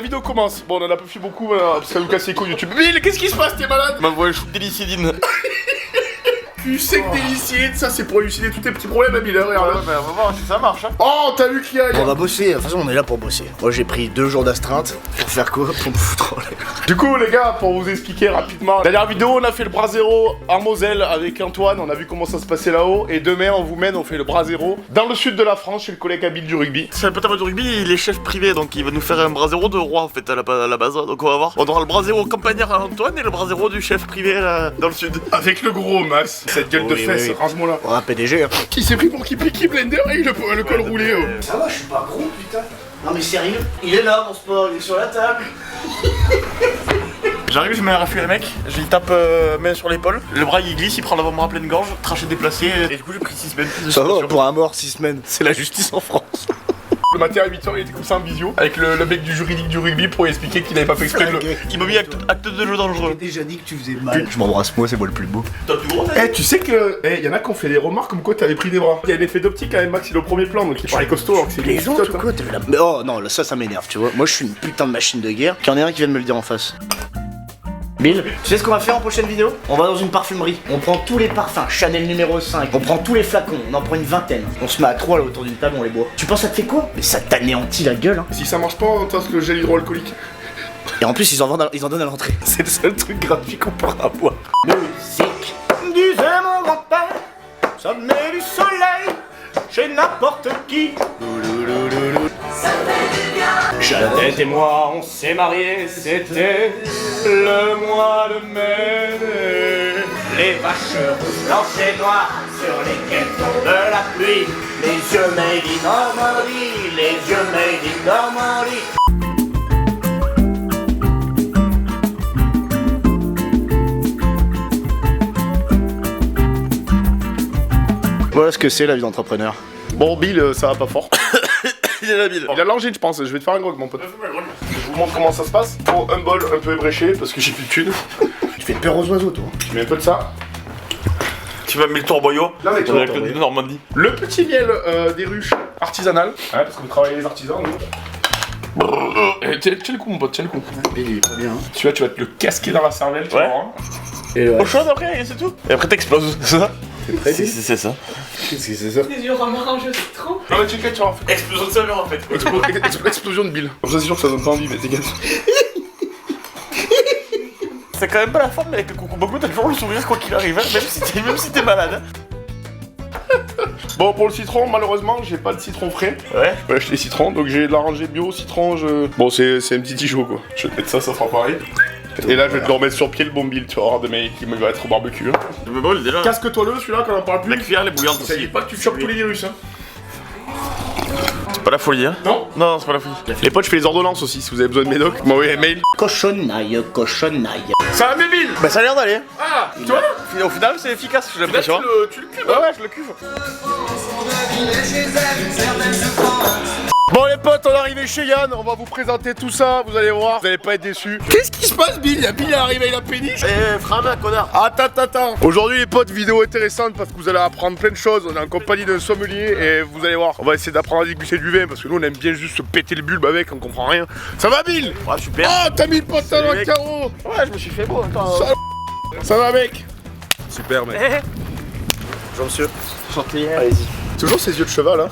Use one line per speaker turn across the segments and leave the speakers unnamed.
vidéo commence. Bon, on en a pas fait beaucoup parce que ça nous casse les couilles YouTube. Bill, qu'est-ce qui se passe? T'es malade?
M'envoie le shoot délicidine.
Tu sais que délicide, ça c'est pour élucider tous tes petits problèmes à Miller.
Ouais, mais on va voir si ça marche. Hein.
Oh, t'as vu qu'il y a.
On va bosser, de toute façon on est là pour bosser. Moi j'ai pris 2 jours d'astreinte. Pour faire quoi? Pour me foutre en l'air.
Du coup les gars, pour vous expliquer rapidement, la dernière vidéo on a fait le bras zéro en Moselle avec Antoine, on a vu comment ça se passait là-haut. Et demain on vous mène, on fait le bras zéro dans le sud de la France chez le collègue Habile du rugby.
C'est un pote à moi du rugby, il est chef privé, donc il va nous faire un bras zéro de roi en fait à la base. Donc on va voir. On aura le bras zéro campagnard à Antoine et le bras zéro du chef privé dans le sud.
Avec le gros Max, cette gueule de fesses, range-moi là.
On a un PDG hein.
Qui s'est pris pour qui Peaky Blender et le col roulé.
Ça va, je suis pas gros putain. Non mais sérieux, il est là mon sport, il est sur la table.
J'arrive, je mets un raffut à mec, je lui tape main sur l'épaule, le bras il glisse, il prend l'avant-bras à pleine gorge, trachet déplacé, et du coup j'ai pris 6 semaines.
Ça va, pour un mort 6 semaines, c'est la justice en France.
Le matin à 8h il était comme ça en visio avec le mec du juridique du rugby pour expliquer qu'il avait pas fait exprès de le...
Qui m'a mis acte de jeu dangereux.
J'ai déjà dit que tu faisais mal. Je m'embrasse moi, c'est moi le plus beau.
T'as le plus gros
Eh, tu sais que. Eh, y en a qui ont fait des remarques comme quoi t'avais pris des bras. Il y a l'effet d'optique quand même, Max, il est au premier plan donc il paraît costaud alors que c'est
Les gens,
petite
tout
tote,
quoi, t'as vu la... Oh non, là, ça m'énerve, tu vois. Moi je suis une putain de machine de guerre. Qu'il y en ait un qui vient de me le dire en face. Bill, tu sais ce qu'on va faire en prochaine vidéo? On va dans une parfumerie, on prend tous les parfums, Chanel numéro 5, on prend tous les flacons, on en prend une vingtaine. On se met à 3 là autour d'une table, on les boit. Tu penses ça te fait quoi? Mais ça t'anéantit la gueule hein.
Si ça marche pas, on teste le gel hydroalcoolique.
Et en plus ils en donnent à l'entrée. C'est le seul truc gratuit qu'on pourra avoir. Musique, disait mon grand-père, ça met du soleil chez n'importe qui. Jeannette et moi, on s'est mariés, c'était le mois de mai. Les vaches blanches et noires sur les quais de la pluie. Les yeux made in Normandie, les yeux made in Normandie. Voilà ce que c'est la vie d'entrepreneur.
Bon, Bill, ça va pas fort.
Il est la bile.
Il a l'angine, je pense. Je vais te faire un grog, mon pote. Je vous montre comment ça se passe. Faut un bol un peu ébréché parce que j'ai plus de thunes.
Tu fais peur aux oiseaux, toi.
Je mets un peu de ça.
Tu vas mettre le tourboyau.
Là, mais
On est avec le de Normandie.
Le petit miel des ruches artisanales. Ouais, parce que vous travaillez les artisans, nous. Tiens le coup, mon pote, tiens le coup.
Il est pas bien. Hein.
Celui-là, tu vas te le casquer dans la cervelle, tu
Ouais.
vois. Hein.
Et
Au chaud après, et c'est tout. Et après t'exploses, c'est ça? C'est ça.
Qu'est-ce que c'est ça?
Des yeux orange au citron.
Non, mais t'inquiète, tu vas en faire.
Explosion de saveur en fait.
Explosion de Bill. Comme ça, c'est sûr que ça donne pas envie, mais t'inquiète.
C'est quand même pas la forme, mais avec le concombre, t'as toujours le sourire quoi qu'il arrive, hein, même si t'es malade.
Bon, pour le citron, malheureusement, j'ai pas de citron frais.
Ouais.
Je vais acheter des citrons, donc j'ai de l'oranger bio, citron, Bon, c'est un petit tigeot, quoi. Je vais te mettre ça, ça fera pareil. Et là, je vais te le remettre sur pied le bon Bill, tu vas voir, demain, il va être au barbecue. Hein.
Mais bon, déjà.
Casque-toi le, celui-là, quand on en parle plus.
La cuillère, elle est bouillante
Ça
aussi.
dit pas que tu chopes tous les virus, hein.
C'est pas la folie, hein?
Non.
Non, c'est pas la folie.
Les potes, je fais les ordonnances aussi, si vous avez besoin de médoc, vous m'envoyez un mail.
Cochonaille, cochonaille.
Ça va, mes Bill?
Bah, ça a l'air d'aller.
Ah, tu vois?
Au final, c'est efficace, j'ai
Là,
l'impression.
tu le cuves.
Ouais, ouais, je le cuve.
Bon les potes, on est arrivé chez Yann, on va vous présenter tout ça, vous allez voir, vous allez pas être déçus. Qu'est-ce qui se passe Bill? Bill est arrivé avec la péniche.
Eh, frame, connard.
Attends. Aujourd'hui les potes, vidéo intéressante parce que vous allez apprendre plein de choses. On est en compagnie d'un sommelier et vous allez voir, on va essayer d'apprendre à déguster du vin parce que nous on aime bien juste se péter le bulbe avec, on comprend rien. Ça va Bill?
Ouais, super.
Oh, t'as mis le pantalon
Salut,
à carreaux.
Ouais, je me suis fait beau, attends.
Ça va mec? Super mec.
Bonjour monsieur.
Chanté.
Allez-y.
Toujours ces yeux de cheval hein.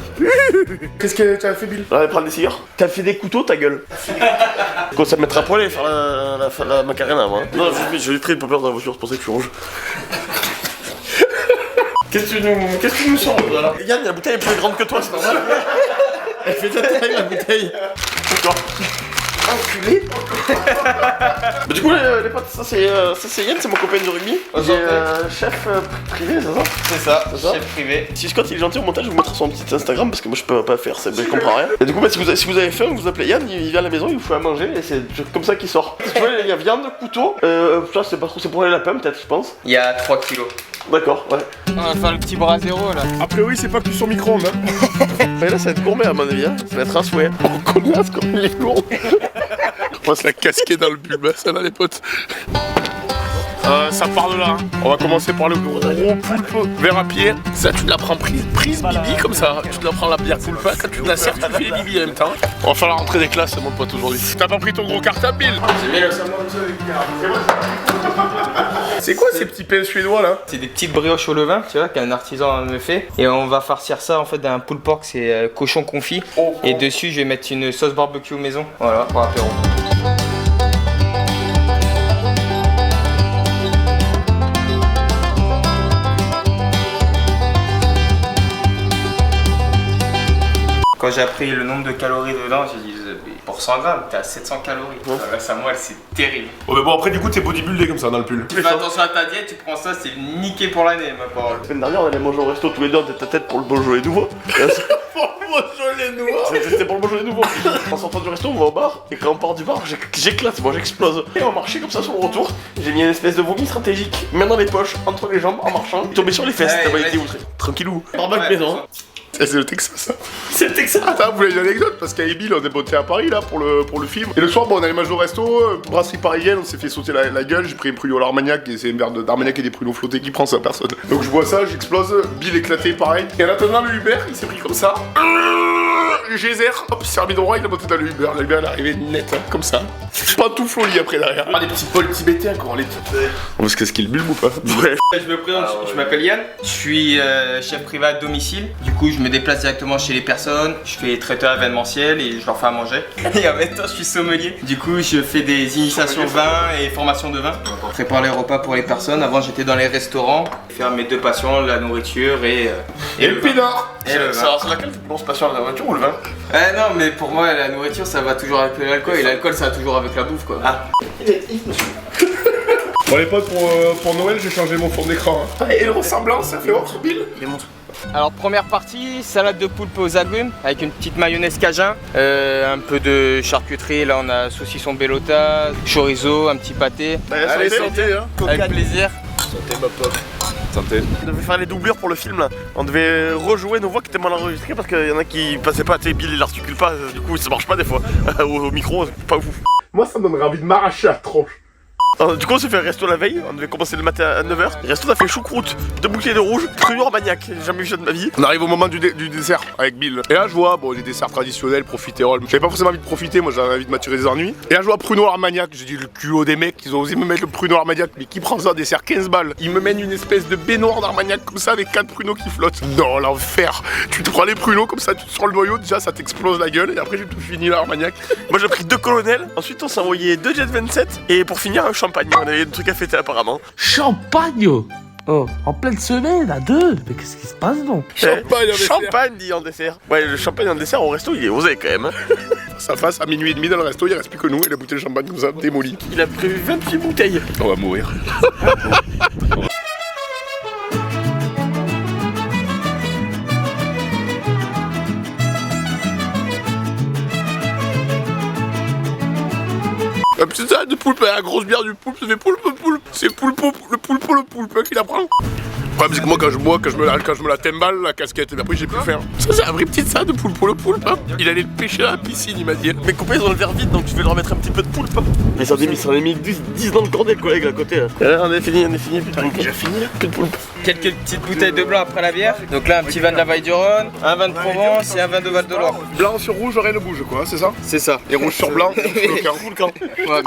Qu'est-ce que tu as fait Bill?
Allez, prendre des cigares. T'as fait des couteaux, ta gueule. Quoi, ça me mettra à poil et faire la macarena, moi. Non, j'ai des traits de peur dans la voiture, c'est pour ça que je suis rouge. Qu'est-ce que tu nous sors là? Yann, la bouteille est plus grande que toi, c'est normal. Elle fait de la taille, la bouteille. Encore.
Enculé.
Bah, du coup, les potes, ça c'est Yann, c'est mon copain de rugby. J'ai chef privé, c'est ça?
C'est ça, chef privé.
Si Scott il est gentil au montage, je vous mettrai son petit Instagram parce que moi je peux pas faire ça, je comprends rien. Et du coup, bah, si vous avez faim, vous appelez Yann, il vient à la maison, il vous fait à manger et c'est comme ça qu'il sort. Tu vois, il y a viande, couteau, ça c'est pas trop, c'est pour les lapins peut-être, je pense.
Il y a 3 kilos.
D'accord, ouais.
On va faire le petit bras zéro là.
A priori c'est pas plus sur micro-ondes hein.
Mais là ça va être gourmet à mon avis, hein. Ça va être un souhait.
On connaisse comme il est lourd. On va se la casquer dans le bulbe, ça là les potes. Ça part de là. On va commencer par le gros poulpe verre à pied. Ça, tu te la prends prise bibi comme ça. Tu te la prends la bière poulpe. Quand tu te la sers, tu fais les bibi en même temps. On va faire la rentrée des classes, mon pote, aujourd'hui. T'as pas pris ton gros cartable, Bill?
J'ai mis le salmon de
C'est quoi ces petits pains suédois là?
C'est des petites brioches au levain, tu vois, qu'un artisan me fait. Et on va farcir ça en fait d'un pulled pork, c'est cochon confit. Et dessus, je vais mettre une sauce barbecue maison. Voilà, pour l'apéro. Quand j'ai appris le nombre de calories dedans, j'ai dit pour 100 grammes, t'es à 700 calories. La samoile, c'est terrible.
Oh, mais bon, après, du coup, t'es bodybuildé comme ça dans le pull.
Tu fais attention à ta diète, tu prends ça, c'est niqué pour l'année, ma parole.
La semaine dernière, on allait manger au resto tous les deux en tête à tête pour le Beaujolais nouveau. C'était pour le Beaujolais nouveau. En sortant du resto, on va au bar. Et quand on part du bar, j'éclate, moi j'explose. Et on marchait comme ça sur le retour. J'ai mis une espèce de vomi stratégique, main dans les poches, entre les jambes, en marchant. Tombé sur les fesses,
Ouais,
t'as pas
vas-y.
été outré. Tranquillou. Barbac
Ouais,
maison.
C'est le Texas, ça.
C'est le Texas.
Attends, vous voulez une anecdote? Parce qu'avec Bill, on est monté à Paris là pour le film. Et le soir, bon, on allait manger au resto, brasserie parisienne, on s'est fait sauter la gueule. J'ai pris un pruneau à l'Armagnac et c'est un verre d'Armagnac et des pruneaux flottés qui prend ça, personne. Donc je vois ça, j'explose, Bill éclaté, pareil. Et en attendant le Uber, il s'est pris comme ça. Le geyser, hop, servi de roi, il a monté dans le Uber. Le Uber, il est arrivé net, hein, comme ça. Pas tout floli après derrière. Ah, des petits pols tibétains, quoi, les têtes. Parce qu'est-ce qu'il bulle ou pas? Ouais.
Je me présente, je m'appelle Yann, je suis chef privé à domicile. Du coup, je me déplace directement chez les personnes, je fais traiteur événementiel et je leur fais à manger. Et en même temps, je suis sommelier. Du coup, je fais des initiations vin et formations de vin. Je prépare les repas pour les personnes. Avant, j'étais dans les restaurants, faire mes deux passions, la nourriture et
le pédard.
Et le vin.
C'est laquelle tu penses passion, la voiture ou le vin?
Non, mais pour moi, la nourriture, ça va toujours avec l'alcool et l'alcool, ça va toujours avec la bouffe, quoi.
Ah.
Bon, les potes, pour Noël, j'ai changé mon fond d'écran. Hein. Et ressemblance, ça fait voir sur Bill.
Alors première partie, salade de poulpe aux agrumes avec une petite mayonnaise cajun, un peu de charcuterie, là on a saucisson bellota, chorizo, un petit pâté.
Allez, santé, hein.
Avec plaisir.
Santé, ma pote. Santé.
On devait faire les doublures pour le film là. On devait rejouer nos voix qui étaient mal enregistrées parce qu'il y en a qui passaient pas, tu sais, Bill il articule pas, du coup ça marche pas des fois. au micro, c'est pas ouf.
Moi, ça me donnerait envie de m'arracher la tronche.
Alors, du coup on s'est fait un resto la veille, on devait commencer le matin à 9h. Le resto on a fait choucroute, 2 bouteilles de rouge, pruneau armagnac, j'ai jamais vu ça de ma vie.
On arrive au moment du dessert avec Bill. Et là, je vois, bon, des desserts traditionnels, profiterole. J'avais pas forcément envie de profiter, moi j'avais envie de m'attirer des ennuis. Et là, je vois pruneau armagnac. J'ai dit, le culot des mecs, ils ont osé me mettre le pruneau armagnac. Mais qui prend ça, dessert 15 balles? Ils me mènent une espèce de baignoire d'armagnac comme ça avec 4 pruneaux qui flottent. Non, l'enfer. Tu te prends les pruneaux comme ça, tu te sors le noyau, déjà ça t'explose la gueule. Et après, j'ai tout fini l'armagnac.
Moi j'ai pris 2 colonels, ensuite on s'est envoyé 2 Jet 27 et pour finir un champagne. On avait des trucs à fêter apparemment.
Champagne. Oh, en pleine semaine, à deux. Mais qu'est-ce qui se passe donc?
Champagne en dessert.
Champagne dit en dessert. Ouais, le champagne en dessert au resto il est osé quand même.
Ça fasse à minuit et demi dans le resto, il reste plus que nous et la bouteille de champagne comme ça, démolie.
Il a prévu 28 bouteilles.
On va mourir. La petite salade de poulpe, la grosse bière du poulpe, ça fait poulpe. C'est le poulpe qui la prend. Ouais, parce que moi, quand je me la timballe, la casquette, et après j'ai pu faire. Ça, c'est un vrai petite salade de poulpe. Hein. Il allait le pêcher à la piscine, il m'a dit.
Mes copains ils ont le verre vide donc tu vais leur mettre un petit peu de poulpe. Mais ça en a mis 10 dans le cornet le collègue à côté là. On est fini, putain. Déjà fini là, plus de poulpe.
Quelques petites bouteilles de blanc après la bière. Donc là, un petit vin de la Vaille-du-Rhône, un vin de Provence et un vin de Val-de-Loire.
Blanc sur rouge, rien ne bouge, quoi, c'est ça?
C'est ça.
Et rouge sur blanc,
Full camp.
Ouais.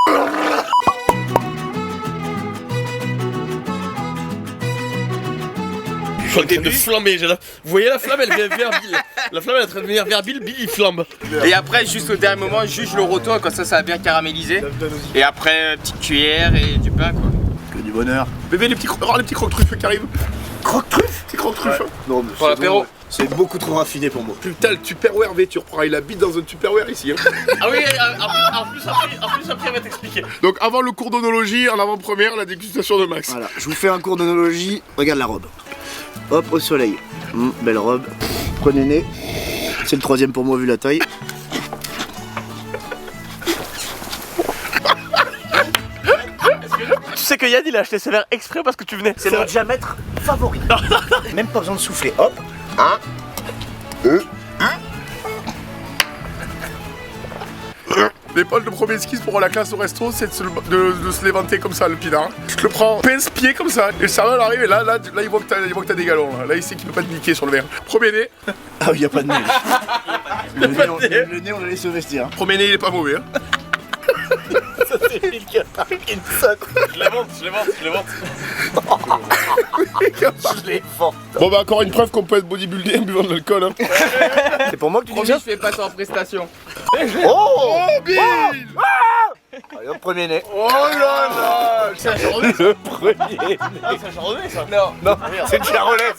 Je suis en train de flamber, vous voyez la flamme elle vient vers Bill. La flamme elle est en train de venir vers Bill, Bill il flambe.
Et après, juste au dernier moment, juste le retour, comme ça va bien caraméliser. Et après, petite cuillère et du pain, quoi.
Que du bonheur.
Bébé, les petits croque-truffes qui arrivent. Croque-truffes? Petits croque-truffes.
Non, mais
Pour l'apéro.
c'est beaucoup trop raffiné pour moi.
Putain, le Tupperware, V, tu reprends, il habite dans un Tupperware ici. Hein.
Ah oui, en plus après elle va t'expliquer.
Donc avant le cours d'onologie, en avant-première, la dégustation de Max.
Voilà, je vous fais un cours d'onologie. Regarde la robe. Hop, au soleil. Belle robe. Prenez nez. C'est le 3ème pour moi vu la taille.
Tu sais que Yann il a acheté ses verres exprès parce que tu venais.
C'est mon diamètre favori. Même pas besoin de souffler. Hop. 1.
Les potes, le premier esquisse pour la classe au resto, c'est de se l'éventer comme ça, le pinard. Tu te le prends pince-pied comme ça, et le serveur arrive, et là il voit que t'as des galons. Là, il sait qu'il peut pas te niquer sur le verre. Premier nez.
Ah oui, y a pas de nez. Le nez, on le laisse au vestiaire.
Premier nez, il est pas mauvais. Hein.
Ça, c'est Phil qui a marqué une sac.
Je les monte.
Je l'ai fort.
Bon, bah, encore une preuve qu'on peut être bodybuildé en buvant de l'alcool. Hein.
C'est pour moi que tu dis
Promis,
ça.
je fais pas ça en prestation.
Oh
Bill.
Allez, hop, premier nez.
Oh là là.
Le premier nez.
C'est un chardonnay ça.
Non.
Non, c'est une charolette.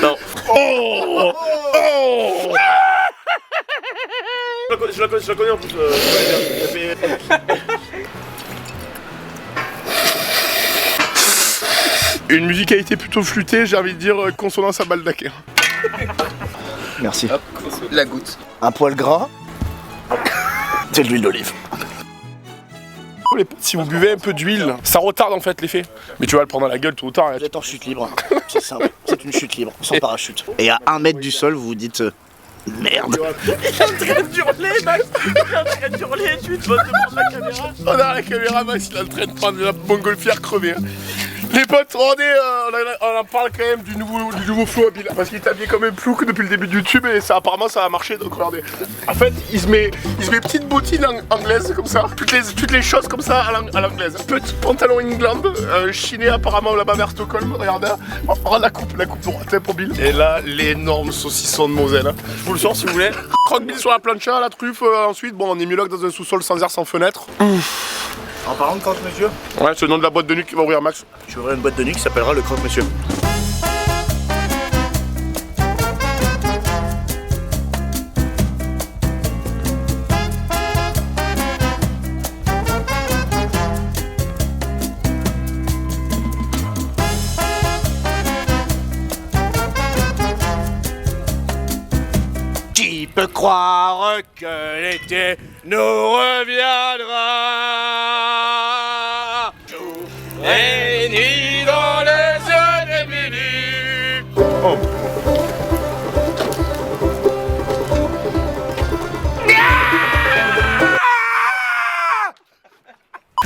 Non.
Oh. Oh.
Je la connais en plus.
Une musicalité plutôt flûtée, j'ai envie de dire consonance à Baldaquin.
Merci.
La goutte.
Un poil gras. C'est de l'huile d'olive.
Les potes, si vous buvez un peu d'huile, ça retarde en fait l'effet. Mais tu vas le prendre à la gueule tout ou tard.
Vous êtes en chute libre. C'est simple. C'est une chute libre, sans parachute. Et à 1 mètre du sol, vous vous dites merde.
Il est en train d'hurler, Max. Il est en train d'hurler. Tu te vas te prendre la caméra.
On a la caméra, Max, il est en train de prendre la montgolfière crevée. Hein. Les potes, regardez, on en parle quand même du nouveau flow à Bill. Parce qu'il est habillé comme un plouc depuis le début de YouTube et ça apparemment ça a marché, donc regardez. En fait, il se met petite bottine anglaise comme ça, toutes les choses comme ça à l'anglaise. Petit pantalon England, chiné apparemment là-bas vers Stockholm, regardez. Regarde la coupe droite pour Bill. Et là, l'énorme saucisson de Moselle. Hein. Je vous le sors si vous voulez. Croque Bill sur la plancha, la truffe, ensuite, bon, on est mieux dans un sous-sol sans air, sans fenêtre.
En parlant de croque-monsieur,
Ouais, c'est le nom de la boîte de nuit qui va ouvrir Max.
je vais ouvrir une boîte de nuit qui s'appellera le croque-monsieur. Qui peut croire que l'été nous reviendra? Jour et nuit dans les yeux des minutes.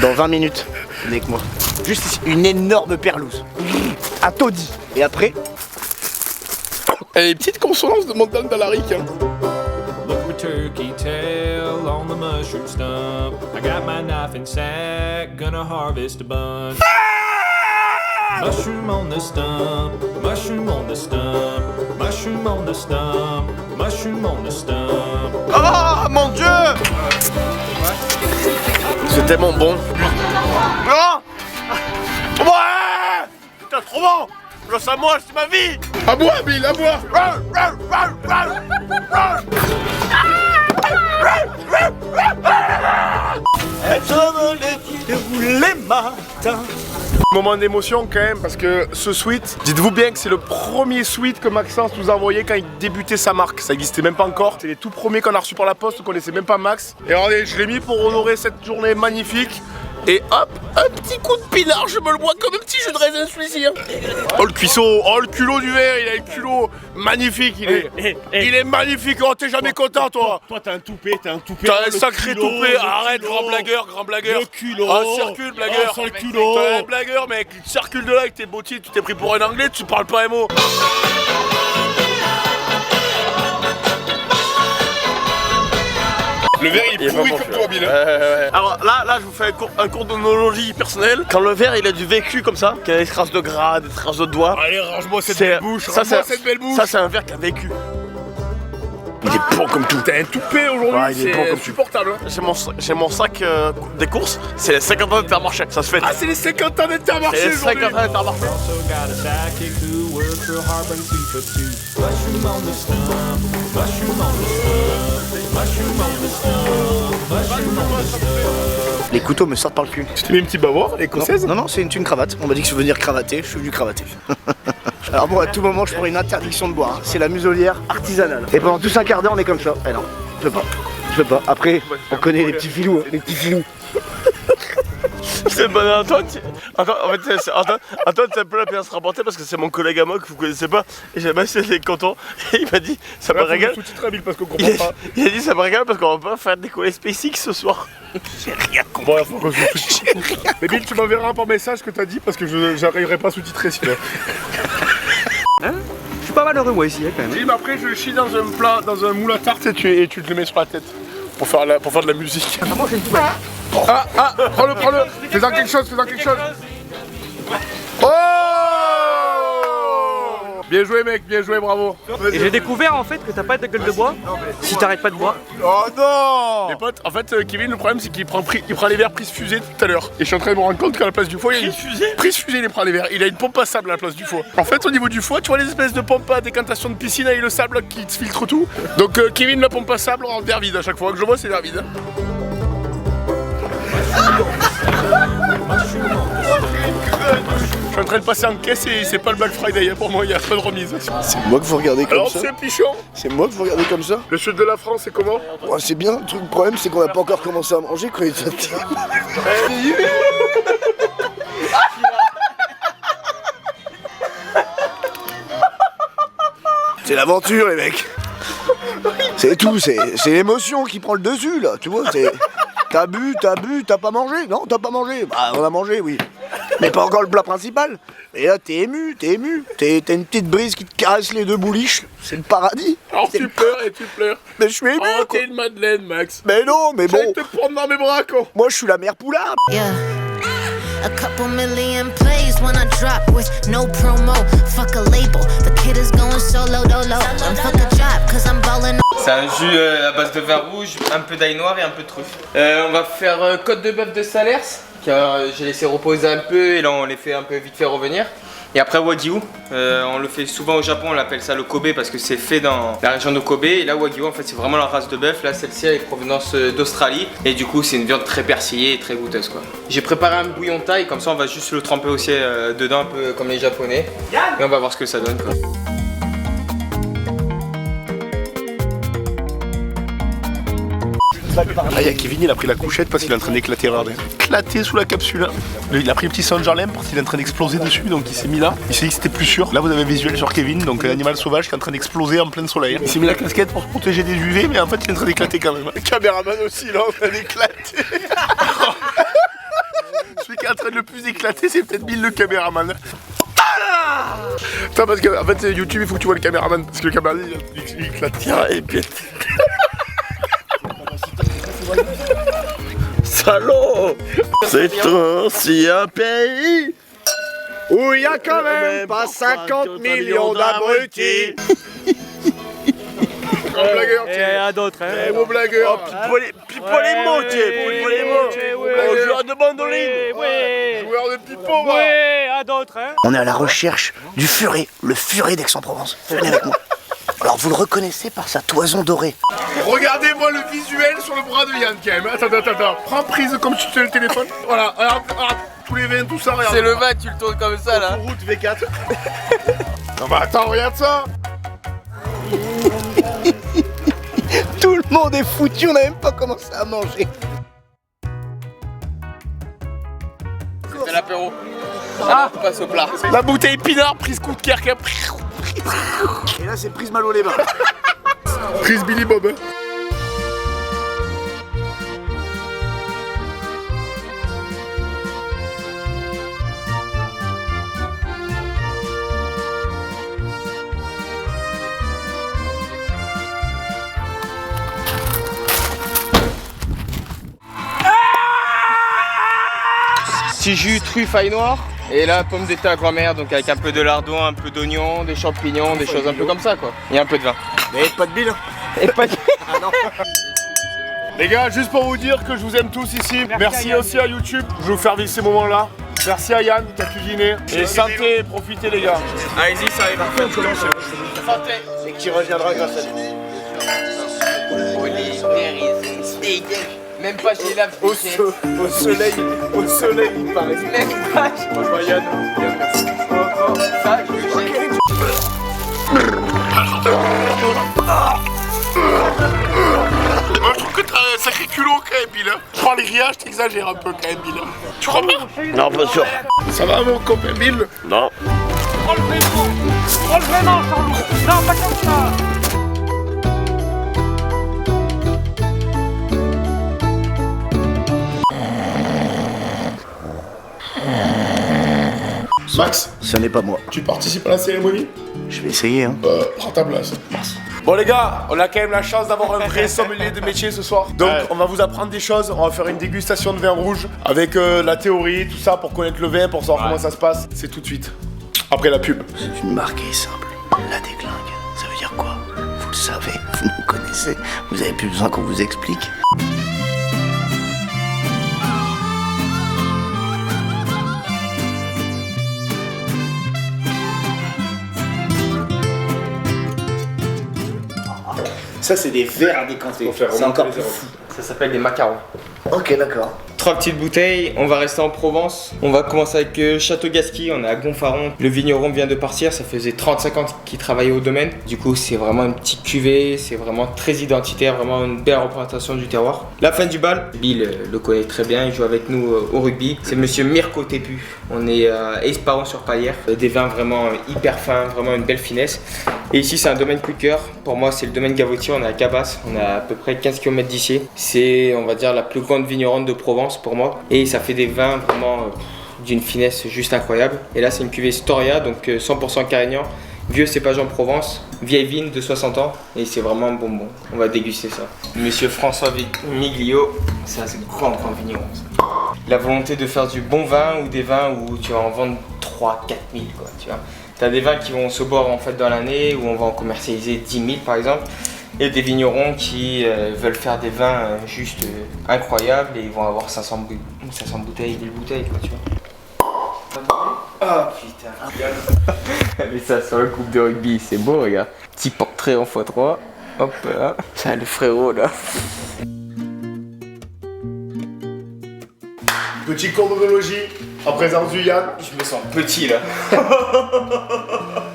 Dans 20 minutes, venez avec moi. Juste ici, une énorme perlouse. À taudis. Et après,
Et les petites consonances de Montagne d'Alaric. Hein.
Look my turkey tail on the mushroom stump. I got my knife and sack, gonna harvest a bunch. Mushroom on the stump, mushroom on the stump, mushroom on the stump, mushroom on the stump.
Oh mon dieu. C'est tellement bon. Non. Ouais. Putain, trop bon. Grâce à moi, c'est ma vie.
À boire, Bill, à boire.
les matins.
Moment d'émotion quand même parce que ce sweat, dites-vous bien que c'est le premier sweat que Maxence nous a envoyé quand il débutait sa marque. Ça n'existait même pas encore. C'est les tout premiers qu'on a reçus par la poste, on connaissait même pas Max. Et regardez, je l'ai mis pour honorer cette journée magnifique. Et hop, un petit coup de pinard, je me le bois comme un petit jus de raisin celui-ci. Hein. Oh le cuisseau, oh le culot du verre, il a le culot magnifique, il est magnifique, oh t'es jamais content toi.
Toi, t'as un toupet,
T'as un sacré toupet, arrête, grand blagueur.
Le culot.
Ah, circule, blagueur.
sale culot.
T'es un blagueur, mec, circule de là avec tes bottines, tu t'es pris pour un anglais, tu parles pas un mot. Le verre il est pourri comme toi, Bill.
Alors là, je vous fais un cours d'onologie personnelle. Quand le verre il a du vécu comme ça, qu'il y a des traces de gras, des traces de doigts.
Allez, range-moi cette
C'est-
belle bouche,
ça,
range-moi
c'est-
cette belle bouche.
Ça, c'est un verre qui a vécu.
Il est bon comme tout.
T'as un toupet aujourd'hui,
Ouais, il est bon
c'est
comme
insupportable. Hein.
J'ai mon sac des courses, c'est les 50 ans d'Intermarché. Ça se fait.
Ah, c'est les 50 ans
C'est
d'Intermarché
les
aujourd'hui.
50 ans d'Intermarché.
Also got a sidekick who works real hard but he's 2'2". Mushroom on the stump, mushroom on the stump, mushroom on the stump, mushroom on the stump.
Les couteaux me sortent par le cul.
Tu t'es mis une petite bavoir, écossaise?
Non, c'est une cravate. On m'a dit que je venais cravater, je suis venu cravater. Alors bon, à tout moment, je prends une interdiction de boire. C'est la muselière artisanale. Et pendant tout un quart d'heure, on est comme ça. Eh non, je peux pas. Je peux pas. Après, on connaît les petits filous. Les petits filous.
C'est bon, Antoine, en fait, Antoine, c'est un peu la pièce rapportée parce que c'est mon collègue à moi que vous connaissez pas. Et j'ai passé les cantons et il m'a dit ça me régale.
Parce qu'on comprend pas.
Il a dit ça me régale parce qu'on va pas faire décoller SpaceX ce soir. J'ai rien compris.
Bon, faut que mais Bill, tu m'enverras par message ce que t'as dit parce que j'arriverai pas à sous-titrer sinon.
Hein? Je suis pas malheureux moi ici quand même.
Oui, mais après je chie dans un plat, dans un moule à tarte et tu te le mets sur la tête pour faire de la musique. Prends-le. Fais-en quelque chose. Oh! Bien joué mec, bien joué, bravo.
Et j'ai découvert en fait que t'as pas de gueule de bois si t'arrêtes pas de boire.
Oh non! Les potes, en fait Kevin, le problème c'est qu'il prend les verres prise fusée tout à l'heure. Et je suis en train de me rendre compte qu'à la place du foie, il y a une prise fusée, il prend les verres. Il a une pompe à sable à la place du foie. En fait au niveau du foie, tu vois les espèces de pompes à décantation de piscine avec le sable là, qui te filtre tout. Donc Kevin, la pompe à sable en verre vide à chaque fois que je vois, c'est verre vide. Je suis en train de passer en caisse et c'est pas le Black Friday pour moi, il y a pas de remise.
C'est moi que vous regardez comme
Alors
ça.
c'est Pichon.
C'est moi que vous regardez comme ça.
Le sud de la France, c'est comment?
Ouais, c'est bien, le problème c'est qu'on n'a pas encore commencé à manger quand il est C'est l'aventure les mecs. C'est tout, c'est l'émotion qui prend le dessus là, tu vois, c'est... T'as bu, t'as pas mangé? Non, t'as pas mangé. Bah on a mangé, oui. Mais pas encore le plat principal. Et là t'es ému. T'as une petite brise qui te caresse les deux bouliches. C'est le paradis.
Alors tu pleures et tu pleures.
Mais je suis ému
Oh
quoi.
t'es une madeleine Max.
Mais non, mais bon.
J'allais te prendre dans mes bras quoi.
Moi je suis la mère poulard.
Yeah. A couple million plays when I drop with no promo. Fuck a label. The kid is going solo dolo. And fuck a job cause I'm ballin'.
C'est un jus à base de vin rouge, un peu d'ail noir et un peu de truffe. On va faire côte de bœuf de Salers, car j'ai laissé reposer un peu et là on les fait un peu vite fait revenir. Et après Wagyu, on le fait souvent au Japon, on l'appelle ça le Kobe parce que c'est fait dans la région de Kobe. Et là Wagyu en fait c'est vraiment la race de bœuf, là celle-ci elle est provenance d'Australie. Et du coup c'est une viande très persillée et très goûteuse quoi. J'ai préparé un bouillon de taille, comme ça on va juste le tremper aussi dedans un peu comme les japonais. Et on va voir ce que ça donne quoi.
Ah, il y a Kevin, il a pris la couchette parce qu'il est en train d'éclater. Regardez. Éclaté sous la capsule. Il a pris le petit Saint-Germain parce qu'il est en train d'exploser dessus, donc il s'est mis là. Il s'est dit que c'était plus sûr. Là, vous avez un visuel sur Kevin, donc un animal sauvage qui est en train d'exploser en plein soleil. Il s'est mis la casquette pour se protéger des UV, mais en fait, il est en train d'éclater quand même. Le caméraman aussi, là, en train d'éclater. Celui qui est en train de le plus éclater, c'est peut-être Bill le caméraman. Attends, parce que en fait, YouTube, il faut que tu vois le caméraman, parce que le caméraman, il éclate. Tiens, et puis.
Salaud! C'est aussi un pays
Où il y a quand même pas 50 millions d'abrutis.
Gros blagueur,
Et à d'autres hein.
gros blagueur.
Pipo les mots, pipo les mots. Joueur de bandoline.
Oui,
Joueur de pipeau, moi.
oui, à d'autres hein.
On est à la recherche du furet, le furet d'Aix-en-Provence. Venez avec moi. Alors vous le reconnaissez par sa toison dorée.
Regardez-moi le visuel sur le bras de Yann quand même. Attends. Prends prise comme tu fais le téléphone. Voilà, regarde, tous les vins, tout ça, regarde.
C'est le vin, tu le tournes comme ça là.
Route V4. Non bah attends, regarde ça.
Tout le monde est foutu, on n'a même pas commencé à manger.
C'est l'apéro. Ah, on passe au plat.
La bouteille Pinard, prise coup de cœur.
Et là c'est prise mal au les mains.
Prise Billy Bob. Hein.
Petit jus truffe ail noir. Et là, pomme de terre grand-mère, donc avec un peu de lardon, un peu d'oignon, des champignons, des choses un peu comme ça quoi. Et un peu de vin.
Mais pas de bile.
Et pas de...
Les gars, juste pour vous dire que je vous aime tous ici. Merci aussi à YouTube. Je vais vous faire vivre ces moments-là. Merci à Yann qui a cuisiné. Et santé, et profitez les gars.
Allez-y, ça arrive. Santé.
Et qui reviendra grâce à lui.
Même pas j'ai la
Au soleil, il paraît.
Même pas.
Moi je vois Yann. Merci.
Ça, je le jette.
Moi, je trouve que t'as un sacré culot quand même, Bill. Je prends les grillages, t'exagères un peu quand même, Bill. Tu crois pas?
Non, pas sûr.
Ça va, mon copain Bill?
Non.
Relevez-moi, Charlot. Non, pas comme ça.
Max,
Ce n'est pas moi.
tu participes à la cérémonie?
Je vais essayer, hein.
Prends ta place.
Bon les gars, on a quand même la chance d'avoir un vrai sommelier de métier ce soir. Donc
Ouais.
on va vous apprendre des choses, on va faire une dégustation de vin rouge avec la théorie, tout ça pour connaître le vin, pour savoir comment ça se passe. C'est tout de suite.
Après la pub.
C'est une marque simple. La déglingue. Ça veut dire quoi? Vous le savez, vous nous connaissez. Vous avez plus besoin qu'on vous explique. Ça, c'est des verres à décanter. C'est encore plus fou.
Ça s'appelle des macarons.
Ok, d'accord.
3 petites bouteilles, on va rester en Provence. On va commencer avec Château Gasqui, on est à Gonfaron. Le vigneron vient de partir, ça faisait 35 ans qu'il travaillait au domaine. Du coup, c'est vraiment une petite cuvée, c'est vraiment très identitaire, vraiment une belle représentation du terroir. La fin du bal, Bill le connaît très bien, il joue avec nous au rugby. C'est monsieur Mirko Tepu. On est à Esparon-sur-Palière. Des vins vraiment hyper fins, vraiment une belle finesse. Et ici, c'est un domaine coup de cœur. Pour moi, c'est le domaine Gavotier, on est à Cabas, on est à peu près 15 km d'ici. C'est, on va dire, la plus grande vigneronne de Provence pour moi. Et ça fait des vins vraiment d'une finesse juste incroyable. Et là, c'est une cuvée Storia, donc 100% Carignan, vieux cépage en Provence, vieille vigne de 60 ans. Et c'est vraiment un bonbon. On va déguster ça. Monsieur François Miglio, c'est un grand vigneron. Ça. La volonté de faire du bon vin ou des vins où tu vas en vendre 3-4 000, quoi, tu vois. T'as des vins qui vont se boire en fait dans l'année, où on va en commercialiser 10 000 par exemple. Et des vignerons qui veulent faire des vins juste incroyables et ils vont avoir 500 bouteilles, 1000 bouteilles, quoi, tu vois. Oh putain. Mais ça sur le coupe de rugby, c'est beau, regarde. Petit portrait en x3. Hop là. Ça, le frérot là.
Petit cours de biologie en présence du Yann.
Je me sens petit là.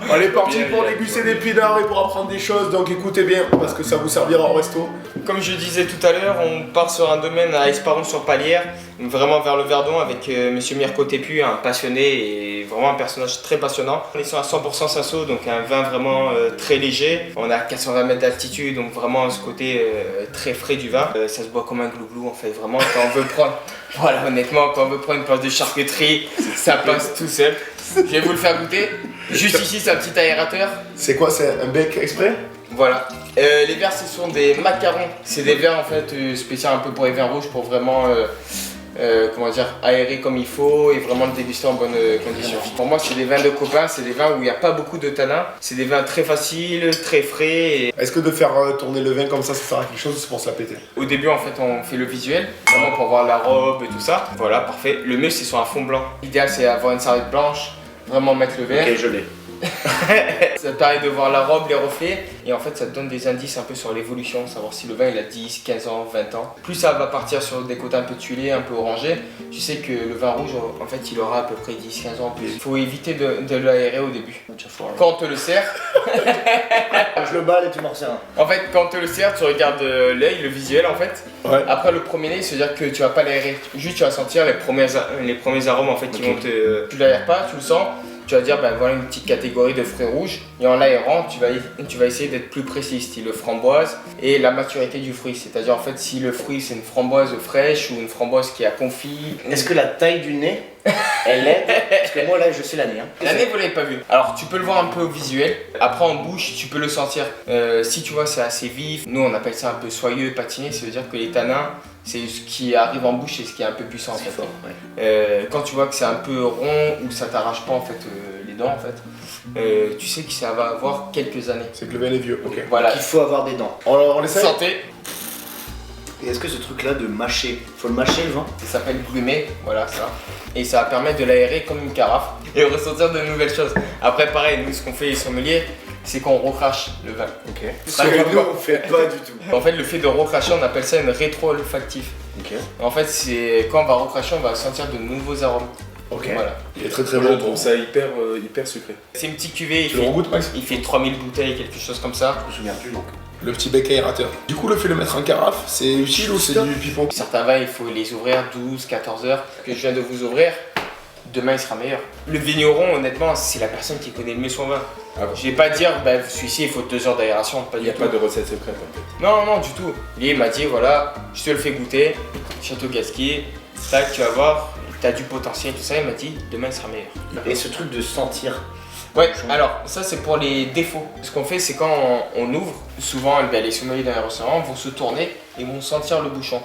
On est parti pour déguster des pinards et pour apprendre des choses, donc écoutez bien parce que ça vous servira au resto.
Comme je disais tout à l'heure, on part sur un domaine à Esparon-sur-Palière, vraiment vers le Verdon avec monsieur Mirko Tepu, un passionné et vraiment un personnage très passionnant. On est sur un 100% Cinsault, donc un vin vraiment très léger. On a 420 mètres d'altitude, donc vraiment ce côté très frais du vin. Ça se boit comme un glouglou en fait, vraiment quand on veut prendre... Voilà, honnêtement, quand on veut prendre une planche de charcuterie, ça passe tout seul. Je vais vous le faire goûter. Juste ici, c'est un petit aérateur.
C'est quoi, c'est un bec exprès?
Voilà. Les verres, ce sont des macarons. C'est des verres en fait spéciaux un peu pour les vins rouges pour vraiment comment dire, aérer comme il faut et vraiment le déguster en bonnes conditions. Pour moi, c'est des vins de copains, c'est des vins où il n'y a pas beaucoup de tanins. C'est des vins très faciles, très frais. Et...
Est-ce que de faire tourner le vin comme ça sert à quelque chose ou c'est pour se la péter?
Au début, en fait, on fait le visuel, vraiment pour voir la robe et tout ça. Voilà, parfait. Le mieux, c'est sur un fond blanc. L'idéal, c'est avoir une serviette blanche, vraiment mettre le verre.
Ok, je l'ai.
Ça te permet de voir la robe, les reflets, et en fait ça te donne des indices un peu sur l'évolution, savoir si le vin il a 10, 15 ans, 20 ans. Plus ça va partir sur des côtés un peu tuilés, un peu orangés, tu sais que le vin rouge en fait il aura à peu près 10, 15 ans en plus. Il faut éviter de l'aérer au début. Quand on te le sert,
Je le balle et tu m'en resserres un.
en fait quand on te le sert, tu regardes l'œil, le visuel en fait.
Ouais.
Après le premier nez, c'est-à-dire que tu vas pas l'aérer, juste tu vas sentir les premiers arômes en fait qui vont te... Tu l'aères pas, tu le sens. Tu vas dire, ben voilà une petite catégorie de fruits rouges. Et en l'aérant, tu vas essayer d'être plus précis, style framboise et la maturité du fruit. C'est-à-dire, en fait, si le fruit c'est une framboise fraîche ou une framboise qui a confit.
Est-ce que la taille du nez, elle aide? Parce que moi là, je sais l'année. Hein.
L'année, vous l'avez pas vu. Alors, tu peux le voir un peu au visuel. Après, en bouche, tu peux le sentir. Si tu vois, c'est assez vif. Nous, on appelle ça un peu soyeux, patiné. Ça veut dire que les tanins, c'est ce qui arrive en bouche et ce qui est un peu puissant en fait.
Fort, ouais.
Quand tu vois que c'est un peu rond ou ça t'arrache pas en fait les dents en fait, tu sais que ça va avoir quelques années.
C'est que le vin est vieux, ok.
Voilà.
Il faut avoir des dents.
On l'essaie?
Santé.
Et est-ce que ce truc là de mâcher, faut le mâcher le vin?
Ça s'appelle grumer, voilà ça. Et ça va permettre de l'aérer comme une carafe et ressentir de nouvelles choses. Après pareil, nous ce qu'on fait les sommeliers, c'est qu'on recrache le vin.
Ok.
Ce que nous on fait pas du tout.
En fait, le fait de recracher, on appelle ça une rétro-olfactif.
Ok.
En fait, c'est quand on va recracher, on va sentir de nouveaux arômes.
Ok.
Voilà.
Il est très très
Je
bon.
trouve ça hyper sucré.
C'est une petite cuvée,
Tu le regoutes, Max?
il fait 3000 bouteilles, quelque chose comme ça.
Je me souviens plus donc.
Le petit bec aérateur. Du coup, le fait de le mettre en carafe, c'est utile ou c'est du pipeau?
Certains vins, il faut les ouvrir 12-14 heures. Que je viens de vous ouvrir, demain il sera meilleur. Le vigneron, honnêtement, c'est la personne qui connaît le mieux son vin. Je vais pas dire, bah, celui-ci il faut 2 heures d'aération.
Il n'y a pas de recette secrète en fait.
Non, non, du tout. Lui, il m'a dit, voilà, je te le fais goûter, Château Gasquier, tac, tu vas voir, t'as du potentiel, tout ça. Il m'a dit, demain il sera meilleur.
Et ce truc de sentir.
Ouais, alors ça c'est pour les défauts. Ce qu'on fait, c'est quand on ouvre, souvent les sommeliers dans les restaurants vont se tourner et vont sentir le bouchon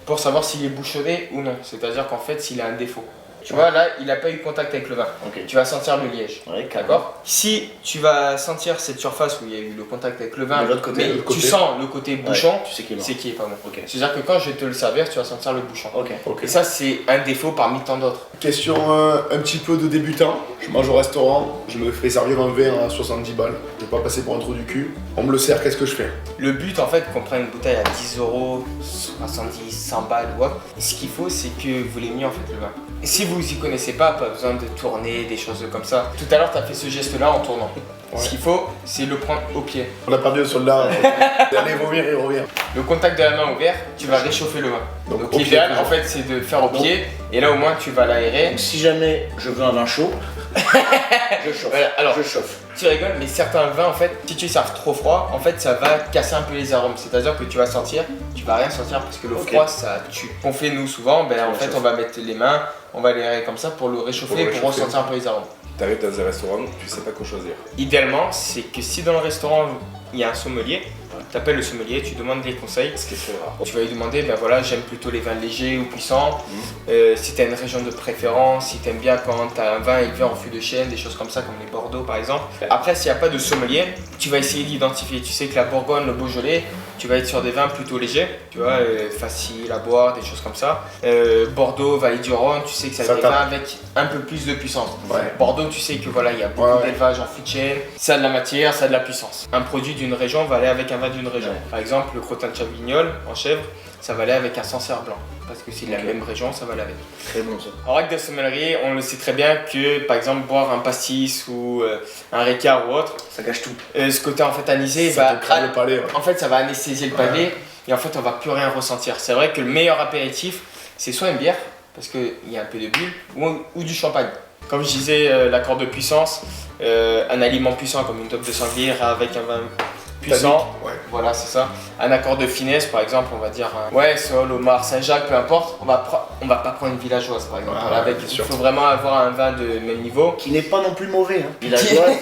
pour savoir s'il est bouchonné ou non. C'est-à-dire qu'en fait, s'il a un défaut. Tu vois, là, il n'a pas eu contact avec le vin. Tu vas sentir le liège. D'accord. Si tu vas sentir cette surface où il y a eu le contact avec le vin, mais tu sens le côté bouchon, tu sais qu'il est pas bon. C'est-à-dire que quand je vais te le servir, tu vas sentir le bouchon. Et ça, c'est un défaut parmi tant d'autres.
Question un petit peu de débutant. Je mange au restaurant, je me fais servir un verre à 70 balles. Je vais pas passer pour un trou du cul. On me le sert, qu'est-ce que je fais?
Le but, en fait, qu'on prenne une bouteille à 10 €, 70, 100 balles ou autre, ce qu'il faut, c'est que vous l'aimiez en fait le vin. Et si vous y connaissez pas besoin de tourner, des choses comme ça. Tout à l'heure, tu as fait ce geste-là en tournant. Ce qu'il faut, c'est le prendre au pied.
On a perdu le soldat. Allez, revient et revient.
Le contact de la main au verre, tu vas réchauffer le vin. Donc l'idéal, en fait, c'est de le faire au pied. Et là, au moins, tu vas l'aérer.
Donc, si jamais je veux un vin chaud, je chauffe.
Voilà, alors,
je chauffe.
Tu rigoles, mais certains vins, en fait, si tu serves trop froid, en fait, ça va casser un peu les arômes. C'est-à-dire que tu vas sentir, tu vas rien sentir parce que le froid, ça tue. Ce qu'on fait nous souvent, en fait, on va mettre les mains, on va les aérer comme ça pour le réchauffer, pour ressentir un peu les arômes.
T'arrives dans un restaurant, tu sais pas quoi choisir.
Idéalement, c'est que si dans le restaurant il y a un sommelier, tu appelles le sommelier, tu demandes des conseils.
Ce qui est très rare.
Tu vas lui demander, ben voilà, j'aime plutôt les vins légers ou puissants. Si tu as une région de préférence, si tu aimes bien quand tu as un vin élevé en fût de chêne, des choses comme ça, comme les Bordeaux par exemple. Après, s'il n'y a pas de sommelier, tu vas essayer d'identifier. Tu sais que la Bourgogne, le Beaujolais, tu vas être sur des vins plutôt légers, tu vois, faciles à boire, des choses comme ça. Bordeaux, Vallée du Rhône, tu sais que ça a des vins avec un peu plus de puissance. Bordeaux, tu sais que voilà, il y a beaucoup d'élevage en fût de chêne, ça a de la matière, ça a de la puissance. Un produit d'une région va aller avec un vin d'une région. Par exemple, le crottin de Chavignol en chèvre, ça va aller avec un Sancerre blanc. Parce que c'est de la même région, ça va aller avec.
Très bon ça.
En règle de sommellerie, on le sait très bien que par exemple boire un pastis ou un Ricard ou autre,
ça gâche tout.
Ce côté en fait anisé,
le palais,
en fait ça va anesthésier le palais et en fait on va plus rien ressentir. C'est vrai que le meilleur apéritif, c'est soit une bière, parce qu'il y a un peu de bulle, ou du champagne. Comme je disais, l'accord de puissance, un aliment puissant comme une tome de sanglier avec un vin puissant, voilà c'est ça. Un accord de finesse par exemple, on va dire Sol, Homard, Saint-Jacques, peu importe, on va pas prendre une villageoise par exemple. Il faut vraiment avoir un vin de même niveau.
Qui n'est pas non plus mauvais. Hein. Villageoise,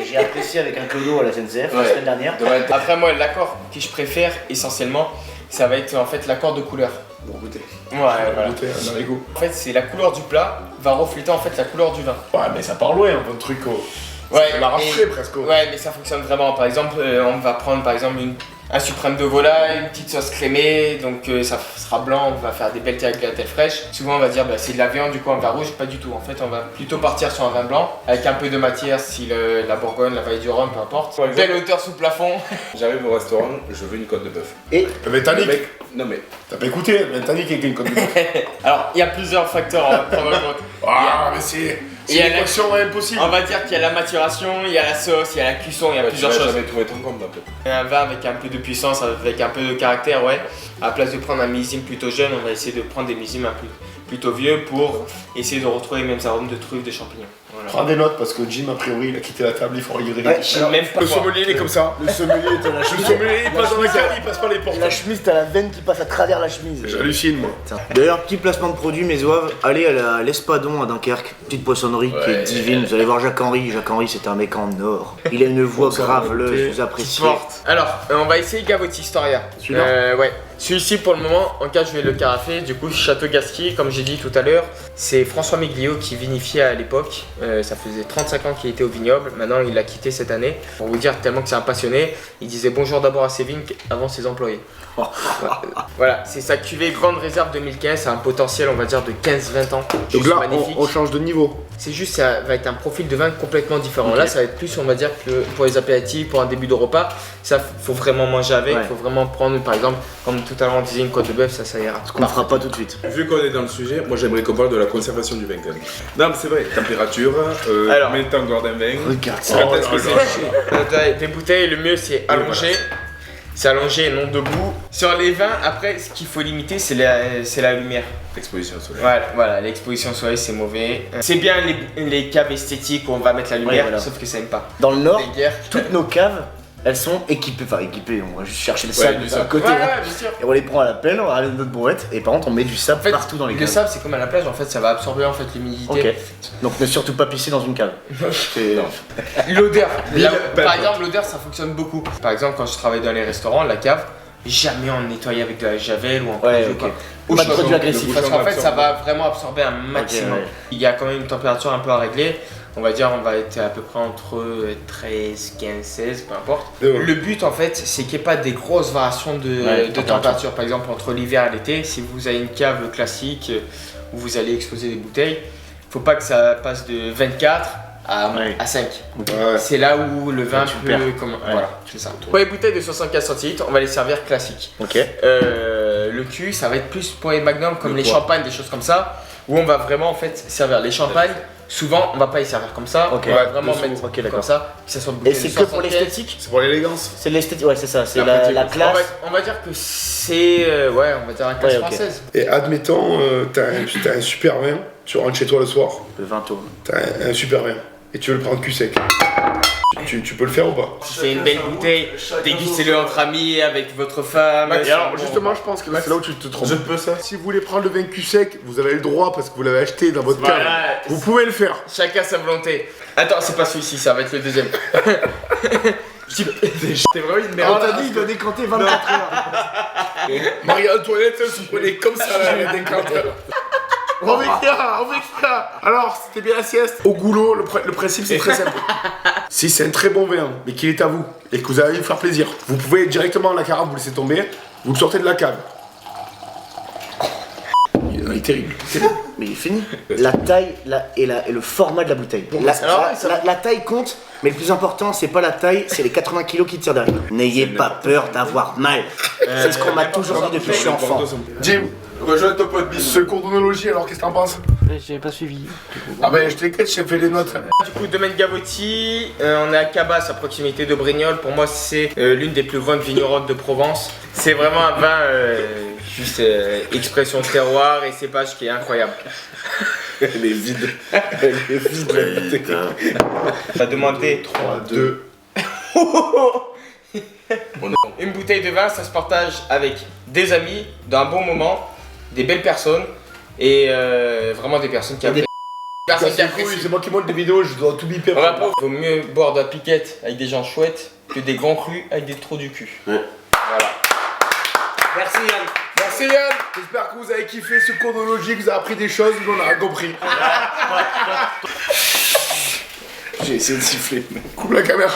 j'ai apprécié avec un clodo à la SNCF la semaine dernière.
Après moi l'accord que je préfère essentiellement, ça va être en fait l'accord de couleur.
Pour goûter.
En fait c'est la couleur du plat va refléter en fait la couleur du vin.
Ouais mais ça part loin un bon truc l'arracher presque.
Ouais mais ça fonctionne vraiment. Par exemple on va prendre par exemple un suprême de volaille, une petite sauce crémée, donc ça sera blanc, on va faire des belles tagliatelles fraîches. Souvent on va dire c'est de la viande, du coup un vin rouge, pas du tout. En fait on va plutôt partir sur un vin blanc, avec un peu de matière, si la Bourgogne, la Vallée du Rhône, peu importe. Belle hauteur sous plafond.
J'arrive au restaurant, je veux une côte de bœuf.
Et
Ventanic.
Non mais...
T'as pas écouté Ventanic avec une côte de bœuf.
Alors il y a plusieurs facteurs à prendre en compte.
Mais c'est une question impossible.
On va dire qu'il y a la maturation, il y a la sauce, il y a la cuisson, il y a plusieurs choses.
Tu vas jamais trouver ton compte un peu.
Un vin avec un peu de puissance, avec un peu de caractère, à la place de prendre un millésime plutôt jeune, on va essayer de prendre des millésimes plutôt vieux pour essayer de retrouver les mêmes arômes de truffes, de champignons. Voilà.
Prends des notes parce que Jim a priori il a quitté la table, il faut regarder.
Le
sommelier il est comme ça. Le sommelier il passe dans la cave, il passe pas les portes.
La chemise, t'as la veine qui passe à travers la chemise.
J'hallucine moi.
D'ailleurs, petit placement de produit, mes oeuvs, allez à l'Espadon à Dunkerque, petite poissonnerie qui est divine. Vous allez voir Jacques-Henri. Jacques-Henri, c'est un mec en or. Il a une voix graveleuse, vous appréciez.
Alors, on va essayer Gavotti Storia.
Celui-là
Celui-ci pour le moment, en cas je vais le carafer, du coup Château Gasquier, comme j'ai dit tout à l'heure, c'est François Miglio qui vinifiait à l'époque, ça faisait 35 ans qu'il était au vignoble, maintenant il l'a quitté cette année, pour vous dire tellement que c'est un passionné, il disait bonjour d'abord à ses vignes avant ses employés. Voilà, c'est sa cuvée Grande Réserve 2015, c'est un potentiel on va dire de 15-20 ans.
Donc là
magnifique.
on change de niveau.
C'est juste, ça va être un profil de vin complètement différent. Là, ça va être plus, on va dire, que pour les apéritifs, pour un début de repas, ça faut vraiment manger avec. Il faut vraiment prendre, par exemple, comme tout à l'heure on disait, une côte de bœuf, ça ira.
Ce qu'on ne fera pas tout de suite.
Vu qu'on est dans le sujet, moi j'aimerais qu'on parle de la conservation du vin quand même. Non, mais c'est vrai, température, combien de temps garde un vin.
Regarde ça.
Des bouteilles, le mieux c'est allongé. C'est allongé et non debout. Sur les vins, après, ce qu'il faut limiter, c'est la lumière.
L'exposition solaire.
Voilà, l'exposition soleil, c'est mauvais. C'est bien les caves esthétiques où on va mettre la lumière,
voilà.
sauf que ça aime pas.
Dans le nord,
Les guerres.
toutes nos caves, elles sont équipées, on va juste chercher le sable
bien
à
sûr.
côté.
Ouais,
là.
bien sûr.
Et on les prend à la pelle, on râle notre brouette, et par contre on met du sable
En fait,
partout dans les
le
caves.
sable, c'est comme à la plage, en fait, ça va absorber en fait l'humidité.
Ok. Donc ne surtout pas pisser dans une cave.
L'odeur.
Bill,
Par exemple, l'odeur, ça fonctionne beaucoup. Par exemple, quand je travaille dans les restaurants, la cave, jamais on nettoie avec de la javel ou en
Ouais,
produit,
ok.
quoi.
Pas de produits agressifs.
Parce qu'en fait, ça va vraiment absorber un maximum.
ouais.
Il y a quand même une température un peu à régler. On va dire, on va être à peu près entre 13, 15, 16, peu importe. Le but, en fait, c'est qu'il n'y ait pas des grosses variations de température. Par exemple, entre l'hiver et l'été, si vous avez une cave classique où vous allez exposer des bouteilles, faut pas que ça passe de 24 à 5.
Ouais.
C'est là où le vin
tu
peut...
perds.
Voilà, c'est ça. Pour les bouteilles de 75 centilitres, on va les servir classiques.
Ok.
Le cul, ça va être plus pour les magnums comme les champagnes, des choses comme ça, où on va vraiment en fait servir les champagnes. Souvent, on va pas les servir comme ça,
Ok.
on va vraiment
Dessous.
mettre
Ok,
comme
d'accord.
ça, que ça soit une
Et
bouteille
c'est
de
que pour
75.
l'esthétique?
C'est pour l'élégance.
C'est l'esthétique, ouais, c'est ça, c'est
La
la classe.
On va dire que c'est ouais, on va dire la classe
Ouais, ok.
française.
Et admettons, t'as un super vin, tu rentres chez toi le soir,
Le 20 tours.
t'as un super vin, et tu veux le prendre cul sec. Tu peux le faire ou pas?
Si c'est une belle bouteille, dégustez-le entre amis avec votre femme.
Et alors justement, je pense que là c'est là où tu te trompes.
Je peux ça.
Si vous voulez prendre le vin cul sec, vous avez le droit parce que vous l'avez acheté dans votre cave.
Voilà.
Vous pouvez le faire.
Chacun sa volonté. Attends, c'est pas celui-ci, ça va être le deuxième.
T'es vraiment une merde.
On t'a dit, il doit décanter 24 heures.
Marie-Antoinette, elle se prenait comme ça là, les décanteurs. On m'écrit. Alors, c'était bien la sieste. Au goulot, le principe c'est très simple. Si c'est un très bon vin, mais qu'il est à vous, et que vous allez vous faire plaisir, vous pouvez directement la carafe, vous laissez tomber, vous le sortez de la cave. Il est terrible.
Mais il est fini. La taille et le format de la bouteille. La taille compte, mais le plus important, c'est pas la taille, c'est les 80 kilos qui tirent derrière. N'ayez pas peur d'avoir mal. C'est ce qu'on m'a toujours dit depuis que je suis enfant.
Jim, rejoins ton pote Bill. Ce cours d'onologie, alors qu'est-ce que t'en penses?
J'ai pas suivi.
Ah ben je t'inquiète, j'ai fait les notes.
Du coup, domaine Gavotti, on est à Cabas, à proximité de Brignoles. Pour moi, c'est l'une des plus grandes vigneronnes de Provence. C'est vraiment un vin, juste expression terroir et cépage qui est incroyable.
Elle est vide. Elle est vide la bouteille.
T'as demandé
3, 2.
Une bouteille de vin, ça se partage avec des amis, d'un bon moment, des belles personnes et vraiment des personnes qui apprécient. Personne qui apprécie.
C'est moi qui monte des vidéos, je dois tout biper.
Il vaut mieux boire de la piquette avec des gens chouettes que des grands crus avec des trous du cul.
Ouais.
Voilà.
Merci Yann.
Merci Yann. J'espère que vous avez kiffé ce cours d'onologie, que vous avez appris des choses, vous en avez compris. J'ai essayé de siffler. Coupe la caméra.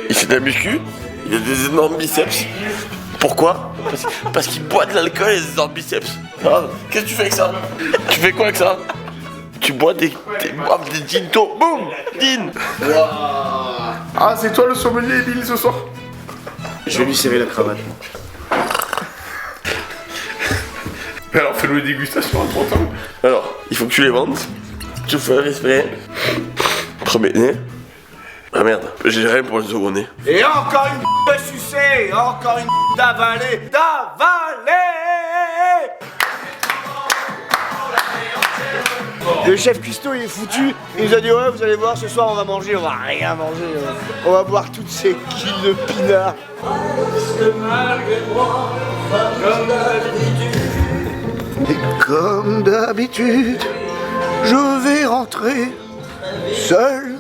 Il fait de la muscu, il a des énormes biceps. Pourquoi? Parce qu'il boit de l'alcool et des énormes biceps. Ah, qu'est-ce que tu fais avec ça? Tu fais quoi avec ça? Tu bois des ginto. Boum! Din!
Ah, c'est toi le sommelier, Bill, ce soir?
Je vais lui serrer la cravate.
Alors, fais-le une dégustation en 30 ans.
Alors, il faut que tu les vendes. Tu fais respirer. Premier nez. Ah merde, j'ai rien pour le second nez.
Et encore une de sucer, encore une d'avaler, Le chef cuistot il est foutu, il nous a dit ouais vous allez voir ce soir on va manger, on va rien manger, on va boire toutes ces kills de pinard. Et comme d'habitude, je vais rentrer seul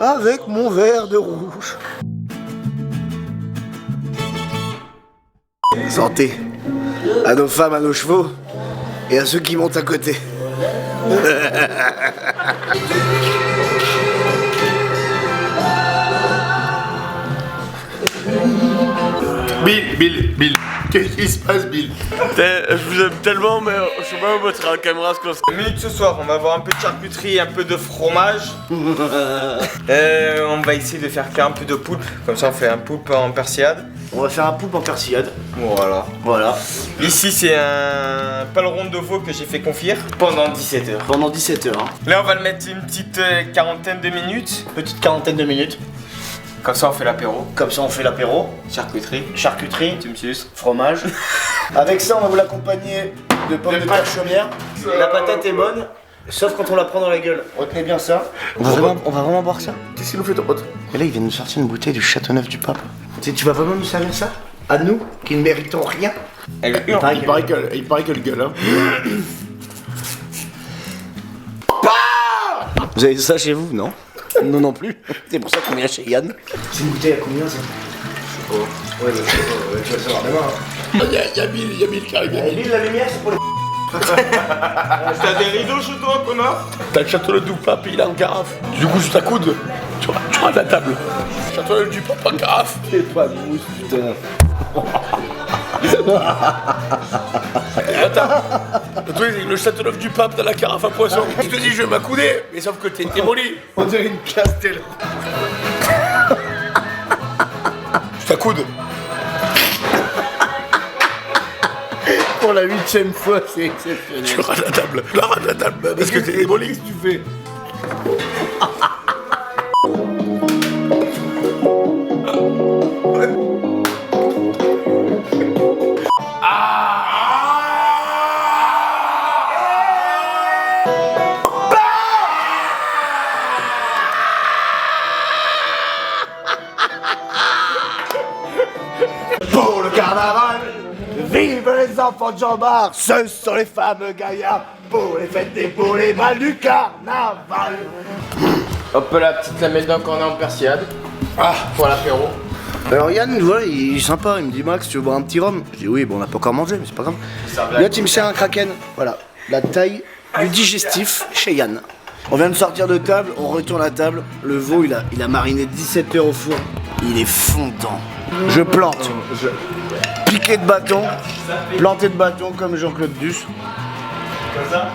avec mon verre de rouge. Santé à nos femmes, à nos chevaux et à ceux qui montent à côté.
Bill, qu'est-ce qui se passe, Bill?
Je vous aime tellement, mais je sais pas où mettre la caméra ce qu'on se...
Minute ce soir, on va avoir un peu de charcuterie, un peu de fromage. On va essayer de faire cuire un peu de poulpe, comme ça on fait un poulpe en persillade.
On va faire un poulpe en persillade.
Voilà. Ici c'est un paleron de veau que j'ai fait confire pendant 17 heures.
Pendant 17 heures. Hein.
Là on va le mettre une petite quarantaine de minutes.
Petite quarantaine de minutes.
Comme ça on fait l'apéro.
Comme ça on fait l'apéro.
Charcuterie.
Charcuterie.
Tu me suces.
Fromage. Avec ça on va vous l'accompagner de pommes de terre chaumière. La patate est bonne, sauf quand on la prend dans la gueule. Retenez bien ça. On va vraiment boire ça.
Qu'est-ce qu'il nous fait ton pote?
Et là il vient de nous sortir une bouteille du Châteauneuf-du-Pape. Tu vas vraiment nous servir ça? À nous, qui ne méritons rien.
Il paraît qu'elle gueule, hein.
Vous avez ça chez vous, non? Non non plus. C'est pour ça qu'on vient chez Yann. C'est une bouteille à combien ça?
Je sais pas. Ouais, tu vas le savoir demain. Y'a Bill qui arrive.
Bill, la lumière c'est pour les...
T'as des rideaux chez toi, connard?
T'as le Châteauneuf-du-Pape, il est en carafe. Du coup, sur ta coude, tu rentres la table. Châteauneuf-du-Pape en carafe.
C'est pas de mousse, putain.
Attends, le Châteauneuf-du-Pape dans la carafe à poisson. Je te dis, je vais m'accouder, mais sauf que t'es molli.
On dirait une castelle.
Je t'accoude.
Pour la 8ème fois, c'est exceptionnel.
Tu rates la table. Tu rates la table parce que t'es démoli. Qu'est-ce que tu fais?
Pour le carnaval, vive les enfants de Jean-Bart, ce sont les fameux gaillards. Pour les fêtes et pour les balles du carnaval.
Hop là, petite lamelle d'un cornet en persillade. Pour l'apéro.
Alors Yann, voilà, il est sympa, il me dit Max, tu veux boire un petit rhum? Je dis oui, bon on n'a pas encore mangé, mais c'est pas grave. Là tu me sers un kraken, voilà, la taille du digestif chez Yann. On vient de sortir de table, on retourne à table, le veau il a mariné 17 heures au four, il est fondant. Je plante, piqué de bâton, planté de bâton comme Jean-Claude Duss.
Comme ça?